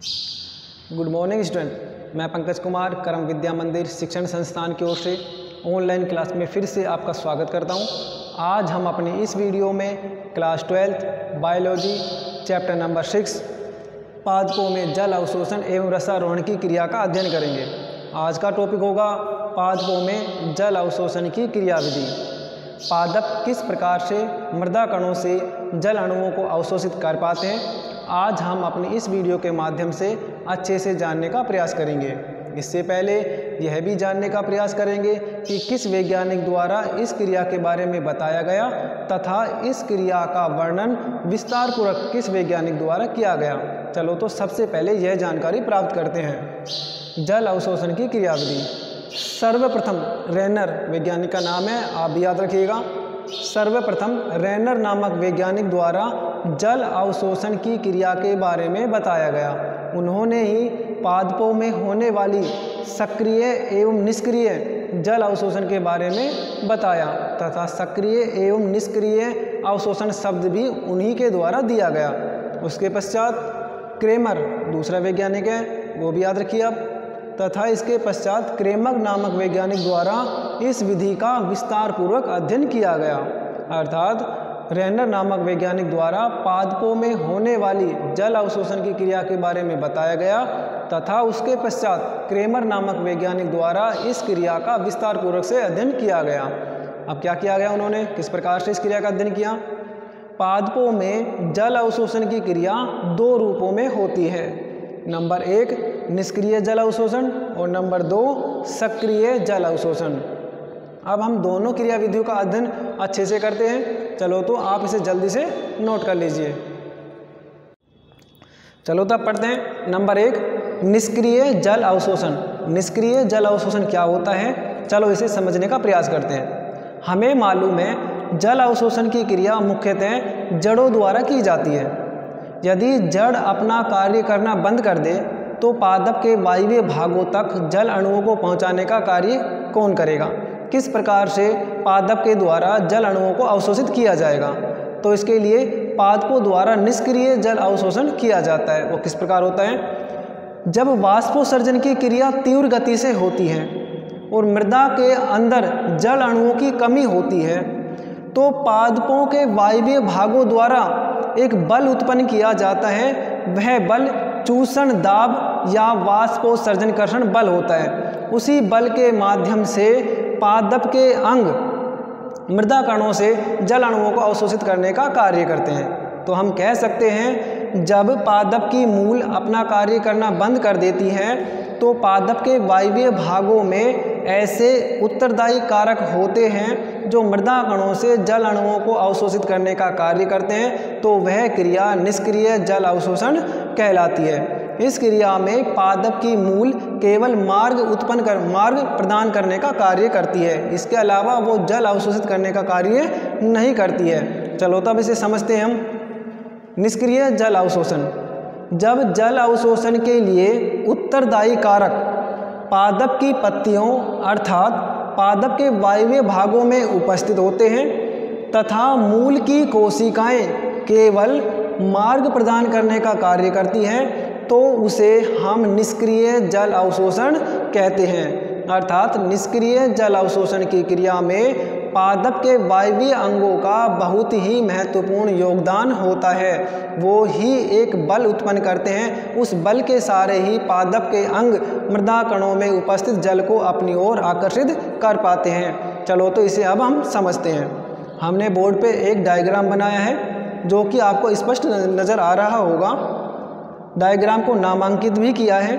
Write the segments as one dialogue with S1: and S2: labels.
S1: Good morning student, मैं पंकज कुमार करम विद्या मंदिर शिक्षण संस्थान की ओर से ऑनलाइन क्लास में फिर से आपका स्वागत करता हूं। आज हम अपनी इस वीडियो में क्लास 12 बायोलॉजी चैप्टर नंबर 6 पादपों में जल अवशोषण एवं रसारोहण की क्रिया का अध्ययन करेंगे। आज का टॉपिक होगा पादपों में जल अवशोषण की क्रियाविधि। पादप किस प्रकार से मृदा कणों से जल अणुओं को अवशोषित कर पाते हैं, आज हम अपनी इस वीडियो के माध्यम से अच्छे से जानने का प्रयास करेंगे। इससे पहले यह भी जानने का प्रयास करेंगे कि किस वैज्ञानिक द्वारा इस क्रिया के बारे में बताया गया तथा इस क्रिया का वर्णन विस्तार पूर्वक किस वैज्ञानिक द्वारा किया गया। चलो तो सबसे पहले यह जानकारी प्राप्त करते हैं। जल अवशोषण की क्रियाविधि। सर्वप्रथम रेनर वैज्ञानिक का नाम है, आप भी याद रखिएगा। सर्वप्रथम रेनर नामक वैज्ञानिक द्वारा जल अवशोषण की क्रिया के बारे में बताया गया। उन्होंने ही पादपों में होने वाली सक्रिय एवं निष्क्रिय जल अवशोषण के बारे में बताया तथा सक्रिय एवं निष्क्रिय अवशोषण शब्द भी उन्हीं के द्वारा दिया गया। उसके पश्चात क्रेमर दूसरा वैज्ञानिक है, वो भी याद रखिए आप। तथा इसके पश्चात क्रेमर नामक वैज्ञानिक द्वारा इस विधि का विस्तार पूर्वक अध्ययन किया गया। अर्थात रेनर नामक वैज्ञानिक द्वारा पादपों में होने वाली जल अवशोषण की क्रिया के बारे में बताया गया तथा उसके पश्चात क्रेमर नामक वैज्ञानिक द्वारा इस क्रिया का विस्तार पूर्वक से अध्ययन किया गया। अब क्या किया गया, उन्होंने किस प्रकार से इस क्रिया का अध्ययन किया। पादपों में जल अवशोषण की क्रिया दो रूपों में होती है। नंबर 1 निष्क्रिय जल अवशोषण और नंबर 2 सक्रिय जल अवशोषण। अब हम दोनों क्रिया विधियों का अध्ययन अच्छे से करते हैं। चलो तो आप इसे जल्दी से नोट कर लीजिए। चलो तब पढ़ते हैं। नंबर 1 निष्क्रिय जल अवशोषण। निष्क्रिय जल अवशोषण क्या होता है, चलो इसे समझने का प्रयास करते हैं। हमें मालूम है जल अवशोषण की क्रिया मुख्यतः जड़ों द्वारा की जाती है। यदि जड़ अपना कार्य करना बंद कर दे तो पादप के वायवीय भागों तक जल अणुओं को पहुंचाने का कार्य कौन करेगा। किस प्रकार से पादप के द्वारा जल अणुओं को अवशोषित किया जाएगा, तो इसके लिए पादपों द्वारा निष्क्रिय जल अवशोषण किया जाता है। वो किस प्रकार होता है, जब वाष्पोत्सर्जन की क्रिया तीव्र गति से होती है और मृदा के अंदर जल अणुओं की कमी होती है तो पादपों के वायवीय भागों द्वारा एक बल उत्पन्न किया जाता है। वह बल चूषण दाब या वाष्पोत्सर्जनकर्षण बल होता है। उसी बल के माध्यम से पादप के अंग मृदा कणों से जल अणुओं को अवशोषित करने का कार्य करते हैं। तो हम कह सकते हैं जब पादप की मूल अपना कार्य करना बंद कर देती है तो पादप के वायवीय भागों में ऐसे उत्तरदायी कारक होते हैं जो मृदा कणों से जल अणुओं को अवशोषित करने का कार्य करते हैं, तो वह क्रिया निष्क्रिय जल अवशोषण कहलाती है। इस क्रिया में पादप की मूल केवल मार्ग प्रदान करने का कार्य करती है, इसके अलावा वो जल अवशोषित करने का कार्य नहीं करती है। चलो तब इसे समझते हैं हम। निष्क्रिय जल अवशोषण। जब जल अवशोषण के लिए उत्तरदायी कारक पादप की पत्तियों अर्थात पादप के वायवीय भागों में उपस्थित होते हैं तथा मूल की कोशिकाएं केवल मार्ग प्रदान करने का कार्य करती हैं, तो उसे हम निष्क्रिय जल अवशोषण कहते हैं। अर्थात निष्क्रिय जल अवशोषण की क्रिया में पादप के वायवीय अंगों का बहुत ही महत्वपूर्ण योगदान होता है। वो ही एक बल उत्पन्न करते हैं। उस बल के सहारे ही पादप के अंग मृदा कणों में उपस्थित जल को अपनी ओर आकर्षित कर पाते हैं। चलो तो इसे अब हम समझते हैं। हमने बोर्ड पे एक डायग्राम बनाया है जो कि आपको स्पष्ट नज़र आ रहा होगा। डायग्राम को नामांकित भी किया है।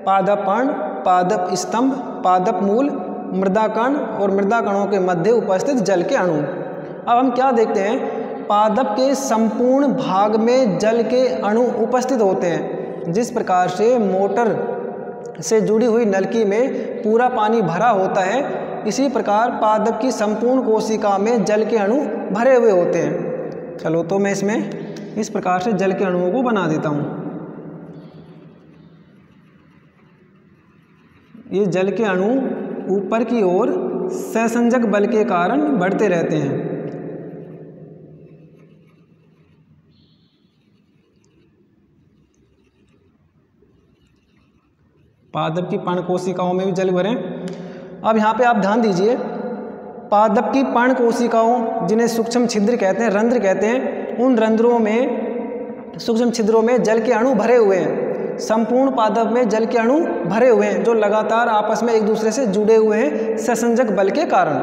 S1: पादप पर्ण, पादप स्तंभ, पादप मूल, मृदा कण और मृदा कणों के मध्य उपस्थित जल के अणु। अब हम क्या देखते हैं, पादप के संपूर्ण भाग में जल के अणु उपस्थित होते हैं। जिस प्रकार से मोटर से जुड़ी हुई नलकी में पूरा पानी भरा होता है, इसी प्रकार पादप की संपूर्ण कोशिका में जल के अणु भरे हुए होते हैं। चलो तो मैं इसमें इस प्रकार से जल के अणुओं को बना देता हूँ। ये जल के अणु ऊपर की ओर सहसंजक बल के कारण बढ़ते रहते हैं। पादप की पर्ण कोशिकाओं में भी जल भरें। अब यहाँ पे आप ध्यान दीजिए, पादप की पर्ण कोशिकाओं जिन्हें सूक्ष्म छिद्र कहते हैं, रंध्र कहते हैं, उन रंध्रों में, सूक्ष्म छिद्रों में जल के अणु भरे हुए हैं। संपूर्ण पादप में जल के अणु भरे हुए हैं जो लगातार आपस में एक दूसरे से जुड़े हुए हैं सहसंजक बल के कारण।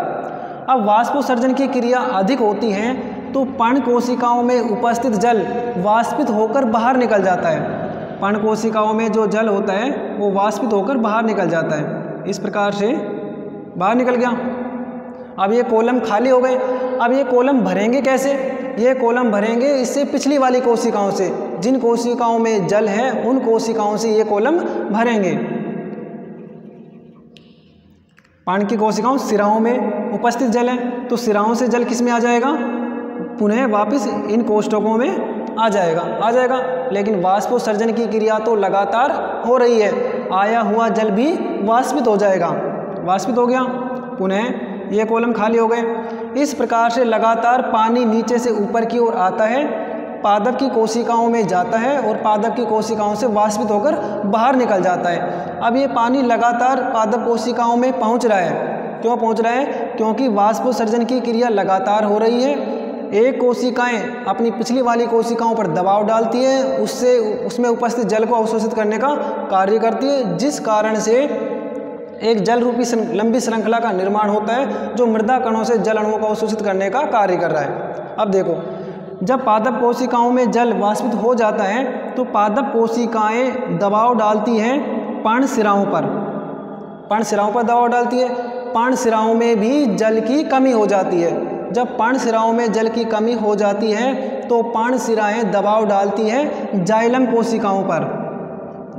S1: अब वाष्पोत्सर्जन की क्रिया अधिक होती है तो पर्ण कोशिकाओं में उपस्थित जल वाष्पित होकर बाहर निकल जाता है। पर्ण कोशिकाओं में जो जल होता है वो वाष्पित होकर बाहर निकल जाता है। इस प्रकार से बाहर निकल गया। अब ये कॉलम खाली हो गए। अब ये कॉलम भरेंगे कैसे? ये कॉलम भरेंगे इससे पिछली वाली कोशिकाओं से, जिन कोशिकाओं में जल है उन कोशिकाओं से ये कॉलम भरेंगे। पर्ण की कोशिकाओं सिराओं में उपस्थित जल है तो सिराओं से जल किस में आ जाएगा? पुनः वापस इन कोष्ठकों में आ जाएगा। लेकिन वाष्पोत्सर्जन की क्रिया तो लगातार हो रही है, आया हुआ जल भी वाष्पित हो जाएगा। वाष्पित हो गया, पुनः ये कॉलम खाली हो गए। इस प्रकार से लगातार पानी नीचे से ऊपर की ओर आता है, पादप की कोशिकाओं में जाता है और पादप की कोशिकाओं से वाष्पित होकर बाहर निकल जाता है। अब ये पानी लगातार पादप कोशिकाओं में पहुंच रहा है। क्यों पहुंच रहा है? क्योंकि वाष्पोत्सर्जन की क्रिया लगातार हो रही है। एक कोशिकाएं अपनी पिछली वाली कोशिकाओं पर दबाव डालती है, उससे उसमें उपस्थित जल को अवशोषित करने का कार्य करती है, जिस कारण से एक जल रूपी लंबी श्रृंखला का निर्माण होता है जो मृदा कणों से जल अणुओं को अवशोषित करने का कार्य कर रहा है। अब देखो, जब पादप कोशिकाओं में जल वाष्पित हो जाता है तो पादप कोशिकाएं दबाव डालती हैं पर्ण सिराओं पर। पर्ण सिराओं पर दबाव डालती है। पर्ण सिराओं में भी जल की कमी हो जाती है। जब पर्ण सिराओं में जल की कमी हो जाती है तो पर्ण सिराएं दबाव डालती हैं जाइलम कोशिकाओं पर।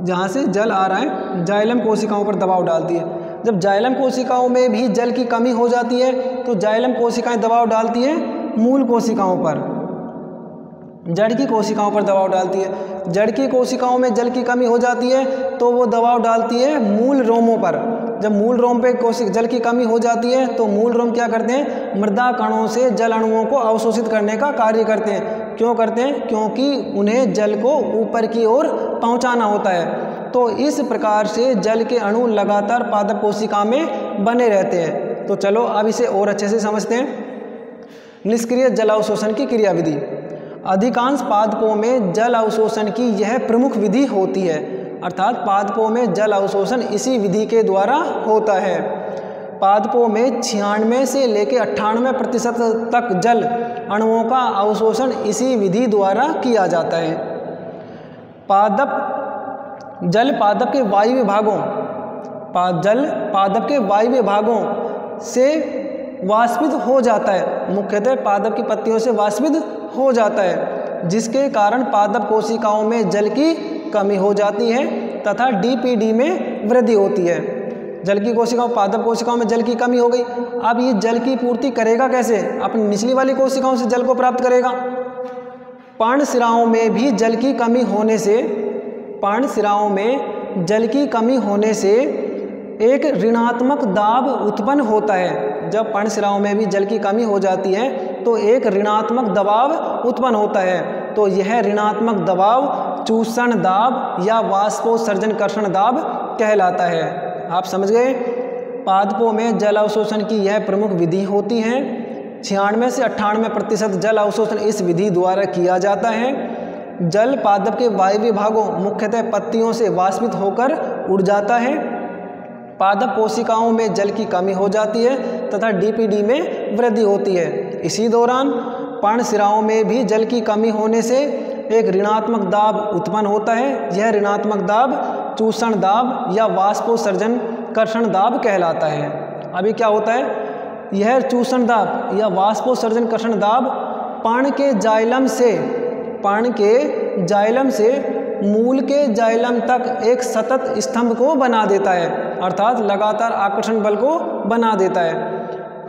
S1: जहाँ से जल आ रहा है जाइलम कोशिकाओं पर दबाव डालती है। जब जाइलम कोशिकाओं में भी जल की कमी हो जाती है तो जाइलम कोशिकाएं दबाव डालती हैं मूल कोशिकाओं पर, जड़ की कोशिकाओं पर दबाव डालती है। जड़ की कोशिकाओं में जल की कमी हो जाती है तो वो दबाव डालती है मूल रोमों पर। जब मूल रोम पे जल की कमी हो जाती है तो मूल रोम क्या करते हैं? मृदा कणों से जल अणुओं को अवशोषित करने का कार्य करते हैं। क्यों करते हैं? क्योंकि उन्हें जल को ऊपर की ओर पहुंचाना होता है। तो इस प्रकार से जल के अणु लगातार पादप कोशिका में बने रहते हैं। तो चलो अब इसे और अच्छे से समझते हैं। निष्क्रिय जल अवशोषण की क्रियाविधि। अधिकांश पादपों में जल अवशोषण की यह प्रमुख विधि होती है, अर्थात पादपों में जल अवशोषण इसी विधि के द्वारा होता है। पादपों में 96 से लेकर 98% तक जल अणुओं का अवशोषण इसी विधि द्वारा किया जाता है। जल पादप के वायव्य भागों पादप के वायव्य भागों से वाष्पित हो जाता है। मुख्यतः पादप की पत्तियों से वाष्पित हो जाता है, जिसके कारण पादप कोशिकाओं में जल की कमी हो जाती है तथा डीपीडी में वृद्धि होती है। जल की कोशिकाओं, पादप कोशिकाओं में जल की कमी हो गई। अब ये जल की पूर्ति करेगा कैसे? अपनी निचली वाली कोशिकाओं से जल को प्राप्त करेगा। पर्ण सिराओं में भी जल की कमी होने से, पर्ण सिराओं में जल की कमी होने से एक ऋणात्मक दाब उत्पन्न होता है। जब पर्ण सिराओं में भी जल की कमी हो जाती है तो एक ऋणात्मक दबाव उत्पन्न होता है। तो यह ऋणात्मक दबाव चूषण दाब या वाष्पोत्सर्जन कर्षण दाब कहलाता है। आप समझ गए? पादपों में जल अवशोषण की यह प्रमुख विधि होती है। 96 से 98% जल अवशोषण इस विधि द्वारा किया जाता है। जल पादप के वायव्य भागों, मुख्यतः पत्तियों से वाष्पित होकर उड़ जाता है। पादप कोशिकाओं में जल की कमी हो जाती है तथा डीपीडी में वृद्धि होती है। इसी दौरान पर्ण सिराओं में भी जल की कमी होने से एक ऋणात्मक दाब उत्पन्न होता है। यह ऋणात्मक दाब चूषण दाब या वाष्पोत्सर्जन कर्षण दाब कहलाता है। अभी क्या होता है? यह चूषण दाब या वाष्पोत्सर्जन कर्षण दाब पर्ण के जाइलम से मूल के जाइलम तक एक सतत स्तंभ को बना देता है, अर्थात लगातार आकर्षण बल को बना देता है।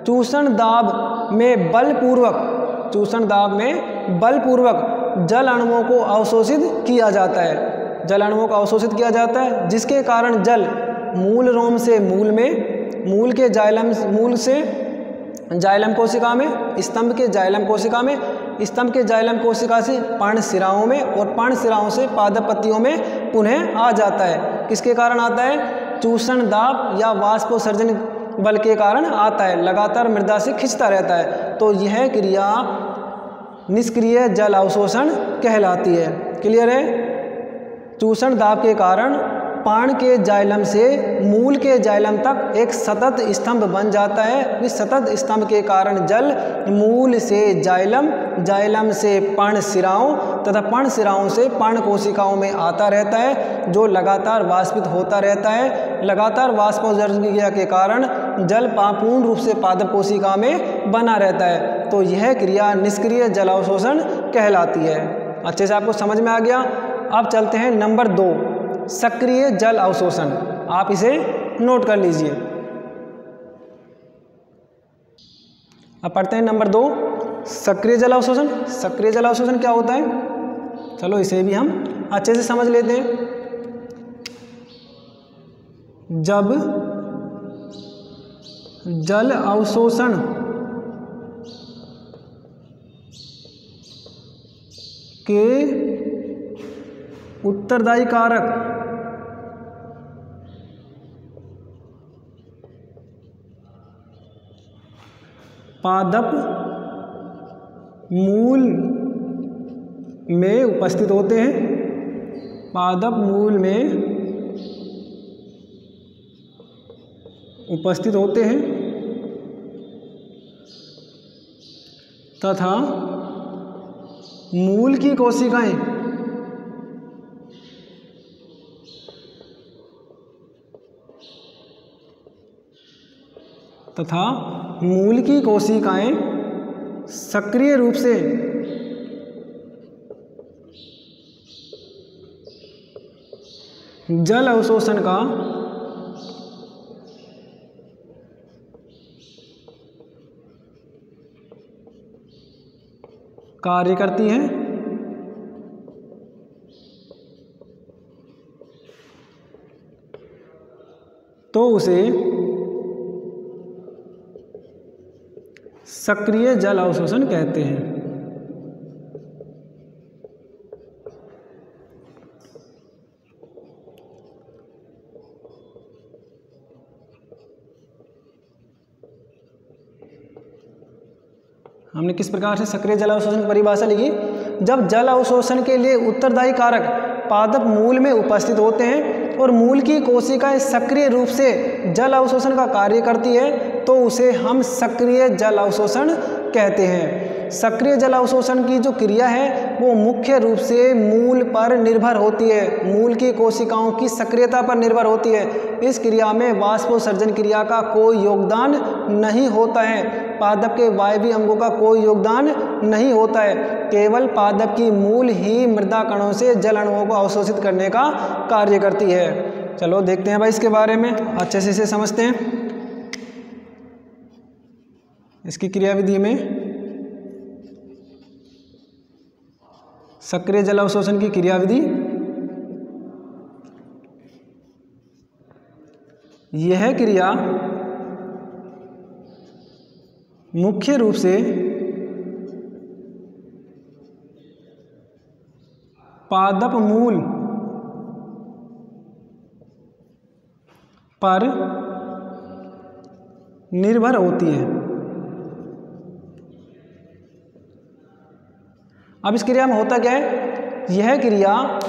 S1: चूषण दाब में बलपूर्वक जल अणुओं को अवशोषित किया जाता है। जल अणुओं को अवशोषित किया जाता है, जिसके कारण जल मूल रोम से मूल में, मूल के जाइलम से जाइलम कोशिका में, स्तंभ के जाइलम कोशिका में स्तंभ के जाइलम कोशिका से पर्णशिराओं में और पर्णशिराओं से पादप पत्तियों में पुनः आ जाता है। किसके कारण आता है? चूषण दाब या वाष्पोत्सर्जन बल के कारण आता है, लगातार मृदा से खींचता रहता है। तो यह क्रिया निष्क्रिय जल अवशोषण कहलाती है। क्लियर है? चूषण दाब के कारण पाण के जाइलम से मूल के जाइलम तक एक सतत स्तंभ बन जाता है। इस सतत स्तंभ के कारण जल मूल से जाइलम, जाइलम से पर्णशिराओं तथा पर्णशिराओं से पर्ण कोशिकाओं में आता रहता है, जो लगातार वाष्पित होता रहता है। लगातार वाष्पोत्सर्जन क्रिया के कारण जल पूर्ण रूप से पादप कोशिका में बना रहता है। तो यह क्रिया निष्क्रिय जल अवशोषण कहलाती है। अच्छे से आपको समझ में आ गया। अब चलते हैं नंबर 2, सक्रिय जल अवशोषण। आप इसे नोट कर लीजिए। अब पढ़ते हैं नंबर 2, सक्रिय जल अवशोषण। सक्रिय जल अवशोषण क्या होता है? चलो इसे भी हम अच्छे से समझ लेते हैं। जब जल अवशोषण के उत्तरदायी कारक पादप मूल में उपस्थित होते हैं, पादप मूल में उपस्थित होते हैं तथा मूल की कोशिकाएं सक्रिय रूप से जल अवशोषण का कार्य करती हैं। तो उसे सक्रिय जल अवशोषण कहते हैं। हमने किस प्रकार से सक्रिय जल अवशोषण की परिभाषा लिखी? जब जल अवशोषण के लिए उत्तरदायी कारक पादप मूल में उपस्थित होते हैं और मूल की कोशिकाएं सक्रिय रूप से जल अवशोषण का कार्य करती है, तो उसे हम सक्रिय जल अवशोषण कहते हैं। सक्रिय जल अवशोषण की जो क्रिया है वो मुख्य रूप से मूल पर निर्भर होती है, मूल की कोशिकाओं की सक्रियता पर निर्भर होती है। इस क्रिया में वाष्पोत्सर्जन क्रिया का कोई योगदान नहीं होता है, पादप के वायवीय अंगों का कोई योगदान नहीं होता है। केवल पादप की मूल ही मृदा कणों से जल अणुओं को अवशोषित करने का कार्य करती है। चलो देखते हैं भाई इसके बारे में, अच्छे से इसे समझते हैं। इसकी क्रियाविधि में सक्रिय जल अवशोषण की क्रियाविधि, यह क्रिया मुख्य रूप से पादप मूल पर निर्भर होती है। अब इस क्रिया में होता क्या है? यह क्रिया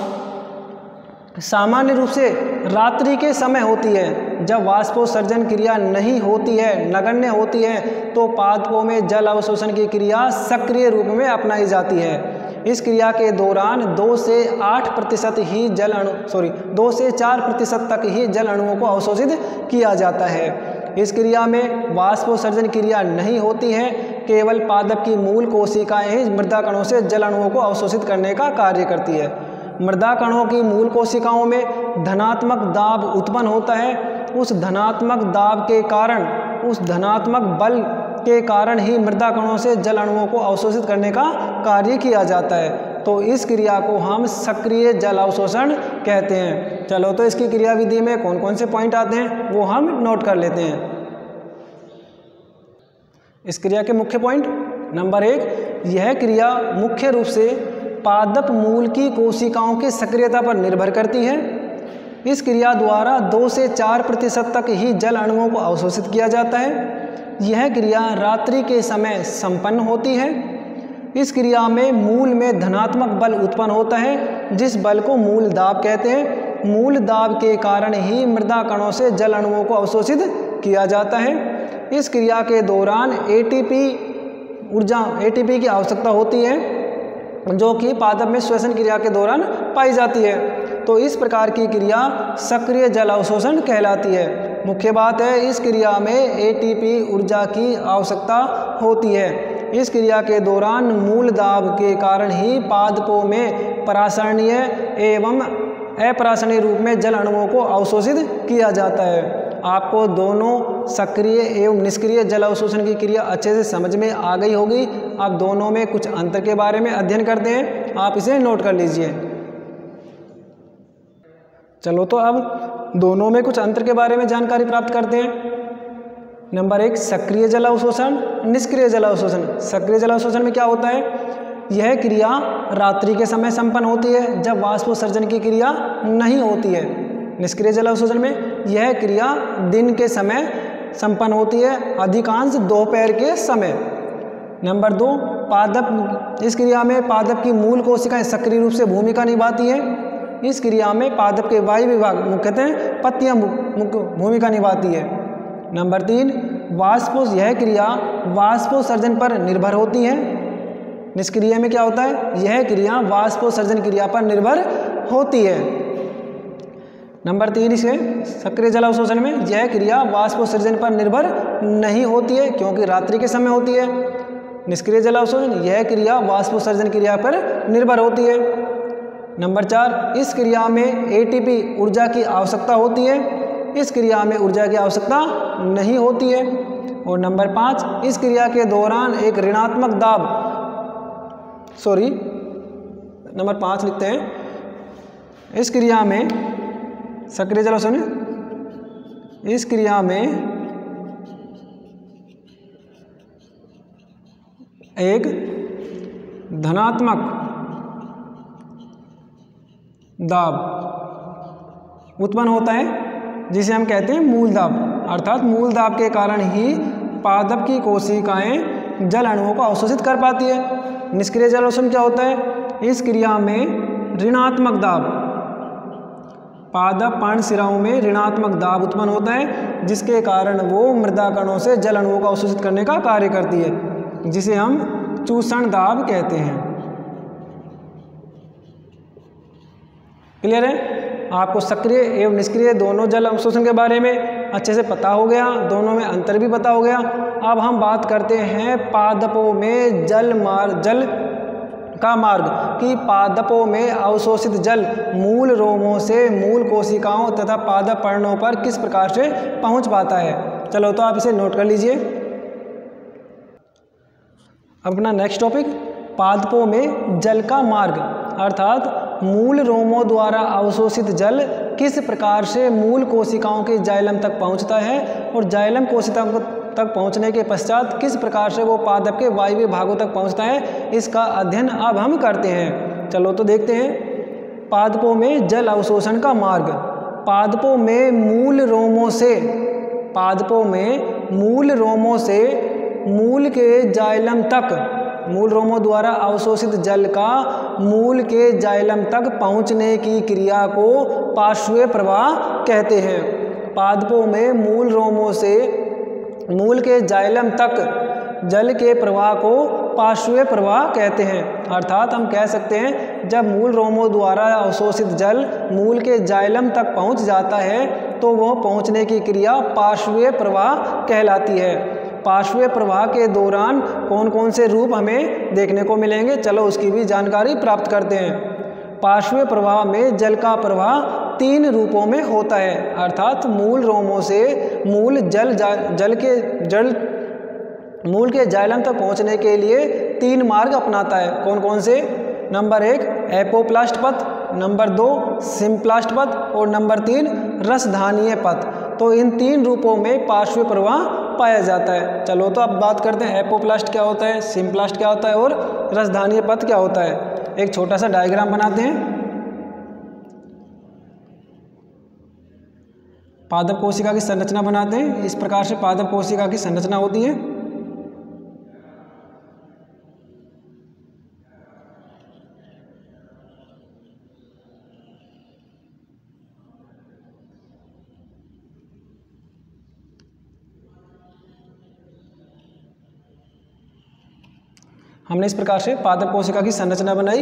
S1: सामान्य रूप से रात्रि के समय होती है। जब वाष्पोत्सर्जन क्रिया नहीं होती है, नगण्य होती है, तो पादपों में जल अवशोषण की क्रिया सक्रिय रूप में अपनाई जाती है। इस क्रिया के दौरान 2 से 4% ही तक ही जल अणुओं को अवशोषित किया जाता है। इस क्रिया में वाष्पोत्सर्जन क्रिया नहीं होती है, केवल पादप की मूल कोशिकाएं ही मृदा कणों से जल अणुओं को अवशोषित करने का कार्य करती है। मृदा कणों की मूल कोशिकाओं में धनात्मक दाब उत्पन्न होता है। उस धनात्मक दाब के कारण, उस धनात्मक बल के कारण ही मृदा कणों से जल अणुओं को अवशोषित करने का कार्य किया जाता है। तो इस क्रिया को हम सक्रिय जल अवशोषण कहते हैं। चलो तो इसकी क्रियाविधि में कौन कौन से पॉइंट आते हैं वो हम नोट कर लेते हैं। इस क्रिया के मुख्य पॉइंट, नंबर 1, यह क्रिया मुख्य रूप से पादप मूल की कोशिकाओं की सक्रियता पर निर्भर करती है। इस क्रिया द्वारा 2 से 4% तक ही जल अणुओं को अवशोषित किया जाता है। यह क्रिया रात्रि के समय संपन्न होती है। इस क्रिया में मूल में धनात्मक बल उत्पन्न होता है, जिस बल को मूल दाब कहते हैं। मूल दाब के कारण ही मृदा कणों से जल अणुओं को अवशोषित किया जाता है। इस क्रिया के दौरान एटीपी की आवश्यकता होती है, जो कि पादप में श्वसन क्रिया के दौरान पाई जाती है। तो इस प्रकार की क्रिया सक्रिय जल अवशोषण कहलाती है। मुख्य बात है, इस क्रिया में एटीपी ऊर्जा की आवश्यकता होती है। इस क्रिया के दौरान मूल दाब के कारण ही पादपों में परासरणीय एवं अपरासरणीय रूप में जल अणुओं को अवशोषित किया जाता है। आपको दोनों सक्रिय एवं निष्क्रिय जल अवशोषण की क्रिया अच्छे से समझ में आ गई होगी। अब दोनों में कुछ अंतर के बारे में अध्ययन करते हैं, आप इसे नोट कर लीजिए। चलो तो अब दोनों में कुछ अंतर के बारे में जानकारी प्राप्त करते हैं। नंबर 1, सक्रिय जल अवशोषण, निष्क्रिय जल अवशोषण। सक्रिय जल अवशोषण में क्या होता है? यह क्रिया रात्रि के समय संपन्न होती है, जब वाष्पोत्सर्जन की क्रिया नहीं होती है। निष्क्रिय जल अवशोषण में यह क्रिया दिन के समय संपन्न होती है, अधिकांश दोपहर के समय। नंबर 2, पादप। इस क्रिया में पादप की मूल कोशिकाएं सक्रिय रूप से भूमिका निभाती है। इस क्रिया में पादप के वायु विभाग, मुख्यतः पत्तियां भूमिका निभाती है। नंबर 3, यह क्रिया वाष्पोत्सर्जन पर निर्भर होती है। निष्क्रिय में क्या होता है? यह क्रिया वाष्पोत्सर्जन क्रिया पर निर्भर होती है। नंबर 3, इसे सक्रिय जल अवशोषण में यह क्रिया वाष्पोत्सर्जन पर निर्भर नहीं होती है, क्योंकि रात्रि के समय होती है। निष्क्रिय जल अवशोषण, यह क्रिया वाष्पोत्सर्जन क्रिया पर निर्भर होती है। नंबर 4, इस क्रिया में एटीपी ऊर्जा की आवश्यकता होती है। इस क्रिया में ऊर्जा की आवश्यकता नहीं होती है। और नंबर 5, इस क्रिया के दौरान एक ऋणात्मक दाब, नंबर 5 लिखते हैं। इस क्रिया में सक्रिय जल अवशोषण, इस क्रिया में एक धनात्मक दाब उत्पन्न होता है, जिसे हम कहते हैं मूल दाब। अर्थात मूल दाब के कारण ही पादप की कोशिकाएं जल अणुओं को अवशोषित कर पाती है। निष्क्रिय जल अवशोषण क्या होता है? इस क्रिया में ऋणात्मक दाब, पादप पर्णशिराओं में ऋणात्मक दाब उत्पन्न होता है, जिसके कारण वो मृदा कणों से जल अणुओं को अवशोषित करने का कार्य करती है, जिसे हम चूषण दाब कहते हैं। क्लियर है? आपको सक्रिय एवं निष्क्रिय दोनों जल अवशोषण के बारे में अच्छे से पता हो गया, दोनों में अंतर भी पता हो गया। अब हम बात करते हैं पादपों में जल का मार्ग कि पादपों में अवशोषित जल मूल रोमों से मूल कोशिकाओं तथा पादप पर्णों पर किस प्रकार से पहुंच पाता है। चलो तो आप इसे नोट कर लीजिए। अपना नेक्स्ट टॉपिक, पादपों में जल का मार्ग, अर्थात मूल रोमों द्वारा अवशोषित जल किस प्रकार से मूल कोशिकाओं के जाइलम तक पहुंचता है और जाइलम कोशिकाओं तक पहुंचने के पश्चात किस प्रकार से वो पादप के वायवीय भागों तक पहुंचता है, इसका अध्ययन अब हम करते हैं। चलो तो देखते हैं। पादपों में जल अवशोषण का मार्ग। पादपों में मूल रोमों से मूल के जाइलम तक, मूल रोमों द्वारा अवशोषित जल का मूल के जाइलम तक पहुंचने की क्रिया को पार्श्वीय प्रवाह कहते हैं। पादपों में मूल रोमों से मूल के जाइलम तक जल के प्रवाह को पार्श्वीय प्रवाह कहते हैं। अर्थात हम कह सकते हैं, जब मूल रोमों द्वारा अवशोषित जल मूल के जाइलम तक पहुंच जाता है तो वह पहुंचने की क्रिया पार्श्वीय प्रवाह कहलाती है। पार्श्वीय प्रवाह के दौरान कौन कौन से रूप हमें देखने को मिलेंगे, चलो उसकी भी जानकारी प्राप्त करते हैं। पार्श्वीय प्रवाह में जल का प्रवाह 3 रूपों में होता है, अर्थात मूल रोमों से मूल के जाइलम तक पहुंचने के लिए 3 मार्ग अपनाता है। कौन कौन से? नंबर 1 एपोप्लास्ट पथ, नंबर 2 सिम्प्लास्ट पथ और नंबर 3 रसधानीय पथ। तो इन 3 रूपों में पार्श्वीय प्रवाह पाया जाता है। चलो तो अब बात करते हैं एपोप्लास्ट क्या होता है, सिम्प्लास्ट क्या होता है और रसधानीय पथ क्या होता है। एक छोटा सा डायग्राम बनाते हैं। पादप कोशिका की संरचना बनाते हैं। इस प्रकार से पादप कोशिका की संरचना होती है। हमने इस प्रकार से पादप कोशिका की संरचना बनाई।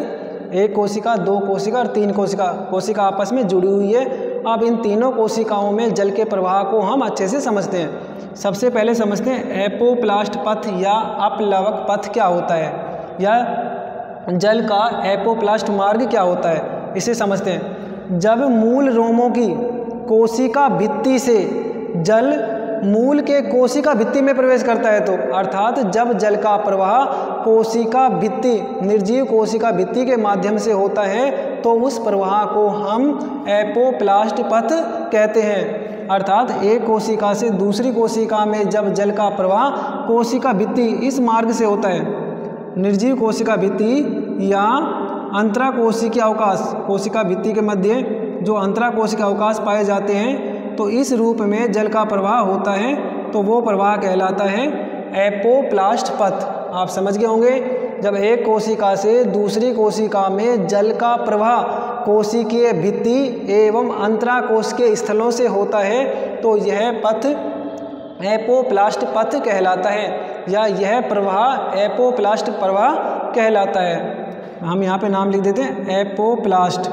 S1: एक कोशिका, दो कोशिका और तीन कोशिका आपस में जुड़ी हुई है। अब इन तीनों कोशिकाओं में जल के प्रवाह को हम अच्छे से समझते हैं। सबसे पहले समझते हैं एपोप्लास्ट पथ या अपलवक पथ क्या होता है, या जल का एपोप्लास्ट मार्ग क्या होता है, इसे समझते हैं। जब मूल रोमों की कोशिका भित्ति से जल मूल के कोशिका भित्ति में प्रवेश करता है, तो अर्थात जब जल का प्रवाह कोशिका भित्ति, निर्जीव कोशिका भित्ति के माध्यम से होता है, तो उस प्रवाह को हम एपोप्लास्ट पथ कहते हैं। अर्थात एक कोशिका से दूसरी कोशिका में जब जल का प्रवाह कोशिका भित्ति इस मार्ग से होता है, निर्जीव कोशिका भित्ति या अंतराकोशिकीय अवकाश, कोशिका भित्ति के मध्य जो अंतराकोशिकीय अवकाश पाए जाते हैं, तो इस रूप में जल का प्रवाह होता है, तो वो प्रवाह कहलाता है एपोप्लास्ट पथ। आप समझ गए होंगे, जब एक कोशिका से दूसरी कोशिका में जल का प्रवाह कोशिकीय भित्ति एवं अंतराकोशिकीय स्थलों से होता है, तो यह पथ एपोप्लास्ट पथ कहलाता है, या यह प्रवाह एपोप्लास्ट प्रवाह कहलाता है। हम यहाँ पे नाम लिख देते हैं एपोप्लास्ट।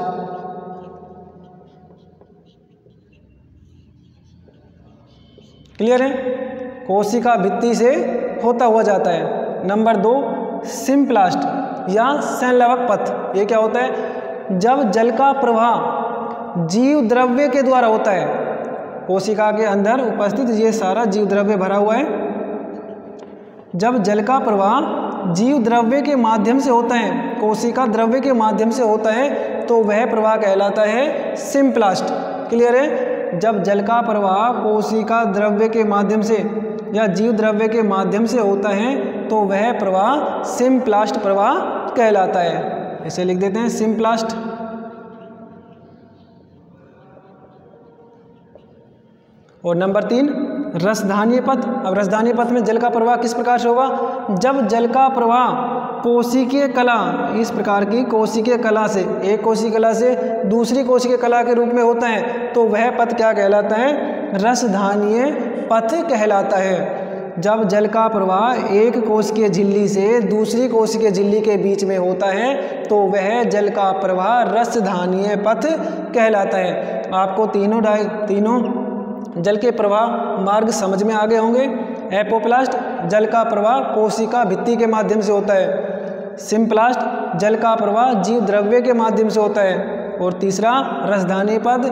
S1: क्लियर है? कोशिका भित्ति से होता हुआ जाता है। नंबर 2 सिम्प्लास्ट या संलवक पथ। ये क्या होता है? जब जल का प्रवाह जीव द्रव्य के द्वारा होता है, कोशिका के अंदर उपस्थित ये सारा जीव द्रव्य भरा हुआ है, जब जल का प्रवाह जीव द्रव्य के माध्यम से होता है, कोशिका द्रव्य के माध्यम से होता है, तो वह प्रवाह कहलाता है सिम्प्लास्ट। क्लियर है? जब जल का प्रवाह कोशिका द्रव्य के माध्यम से या जीव द्रव्य के माध्यम से होता है, तो वह प्रवाह सिम्प्लास्ट प्रवाह कहलाता है। इसे लिख देते हैं सिम्प्लास्ट। और नंबर 3 रसधानीय पथ। अब रसधानीय पथ में जल का प्रवाह किस प्रकार से होगा? जब जल का प्रवाह कोशिकीय कला, इस प्रकार की कोशिकीय कला से, एक कोशिकीय कला से दूसरी कोशिकीय कला के रूप में होता है, तो वह पथ क्या कहलाता है? रसधानीय पथ कहलाता है। जब जल का प्रवाह एक कोशिकीय झिल्ली से दूसरी कोशिकीय झिल्ली के बीच में होता है, तो वह जल का प्रवाह रसधानीय पथ कहलाता है। आपको तीनों जल के प्रवाह मार्ग समझ में आ गए होंगे। एपोप्लास्ट जल का प्रवाह कोशिका भित्ति के माध्यम से होता है, सिम्प्लास्ट जल का प्रवाह जीव द्रव्य के माध्यम से होता है, और तीसरा रसधानीय पथ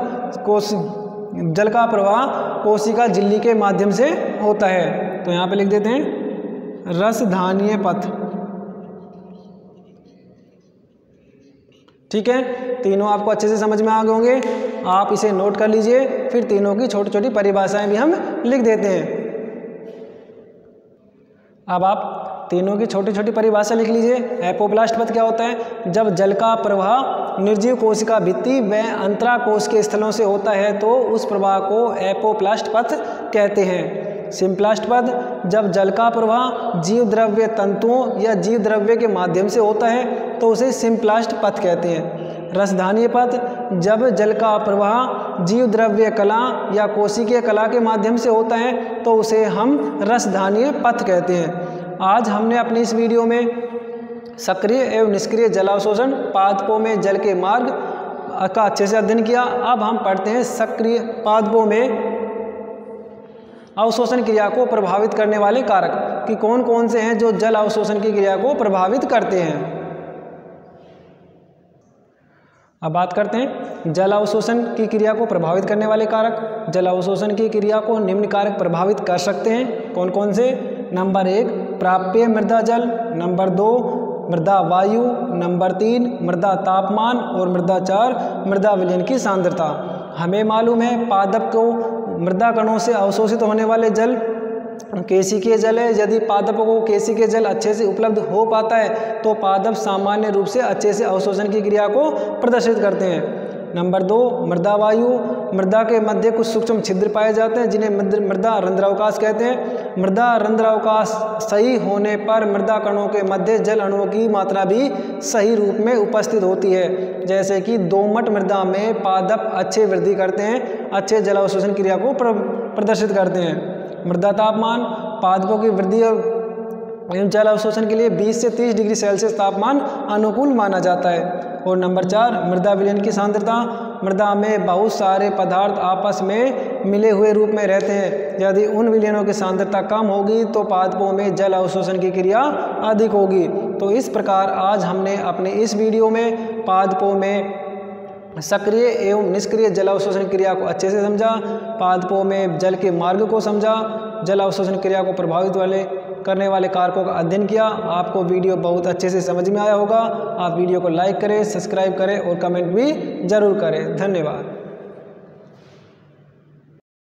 S1: जल का प्रवाह कोशिका झिल्ली के माध्यम से होता है। तो यहाँ पे लिख देते हैं रसधानीय पथ। ठीक है, तीनों आपको अच्छे से समझ में आ गए होंगे। आप इसे नोट कर लीजिए, फिर तीनों की छोटी छोटी परिभाषाएं भी हम लिख देते हैं। अब आप तीनों की छोटी छोटी परिभाषा लिख लीजिए। एपोप्लास्ट पथ क्या होता है? जब जल का प्रवाह निर्जीव कोशिका भित्ति व अंतराकोश के स्थलों से होता है, तो उस प्रवाह को एपोप्लास्ट पथ कहते हैं। सिम्प्लास्ट पथ जब जल का प्रवाह जीव द्रव्य तंतुओं या जीव द्रव्य के माध्यम से होता है, तो उसे सिम्प्लास्ट पथ कहते हैं। रसधानीय पथ जब जल का प्रवाह जीव द्रव्य कला या कोशिकीय कला के माध्यम से होता है, तो उसे हम रसधानीय पथ कहते हैं। आज हमने अपनी इस वीडियो में सक्रिय एवं निष्क्रिय जलावशोषण पादपों में जल के मार्ग का अच्छे से अध्ययन किया। अब हम पढ़ते हैं सक्रिय पादपों में अवशोषण क्रिया को प्रभावित करने वाले कारक कि कौन कौन से हैं जो जल अवशोषण की क्रिया को प्रभावित करते हैं। अब बात करते हैं जल अवशोषण की क्रिया को प्रभावित करने वाले कारक। जल अवशोषण की क्रिया को निम्न कारक प्रभावित कर सकते हैं। कौन कौन से? नंबर 1 प्राप्य मृदा जल, नंबर 2 मृदा वायु, नंबर 3 मृदा तापमान, और मृदा 4 मृदा विलयन की सांद्रता। हमें मालूम है पादप को मृदा कणों से अवशोषित होने वाले जल केशिकीय जल है। यदि पादपों को केशिकीय जल अच्छे से उपलब्ध हो पाता है तो पादप सामान्य रूप से अच्छे से अवशोषण की क्रिया को प्रदर्शित करते हैं। नंबर 2, मृदा वायु। मृदा के मध्य कुछ सूक्ष्म छिद्र पाए जाते हैं जिन्हें मृदा रंध्रावकाश कहते हैं। मृदा रंध्रावकाश सही होने पर मृदा कणों के मध्य जल अणुओं की मात्रा भी सही रूप में उपस्थित होती है। जैसे कि दोमट मृदा में पादप अच्छे वृद्धि करते हैं, अच्छे जल अवशोषण क्रिया को प्रदर्शित करते हैं। मृदा तापमान। पादपों की वृद्धि और जल अवशोषण के लिए 20 से 30 डिग्री सेल्सियस तापमान अनुकूल माना जाता है। और नंबर 4, मृदा विलयन की सांद्रता। मृदा में बहुत सारे पदार्थ आपस में मिले हुए रूप में रहते हैं। यदि उन विलयनों की सांद्रता कम होगी तो पादपों में जल अवशोषण की क्रिया अधिक होगी। तो इस प्रकार आज हमने अपने इस वीडियो में पादपों में सक्रिय एवं निष्क्रिय जल अवशोषण क्रिया को अच्छे से समझा, पादपों में जल के मार्ग को समझा, जल अवशोषण क्रिया को प्रभावित करने वाले कारकों का अध्ययन किया। आपको वीडियो बहुत अच्छे से समझ में आया होगा। आप वीडियो को लाइक करें, सब्सक्राइब करें और कमेंट भी जरूर करें। धन्यवाद।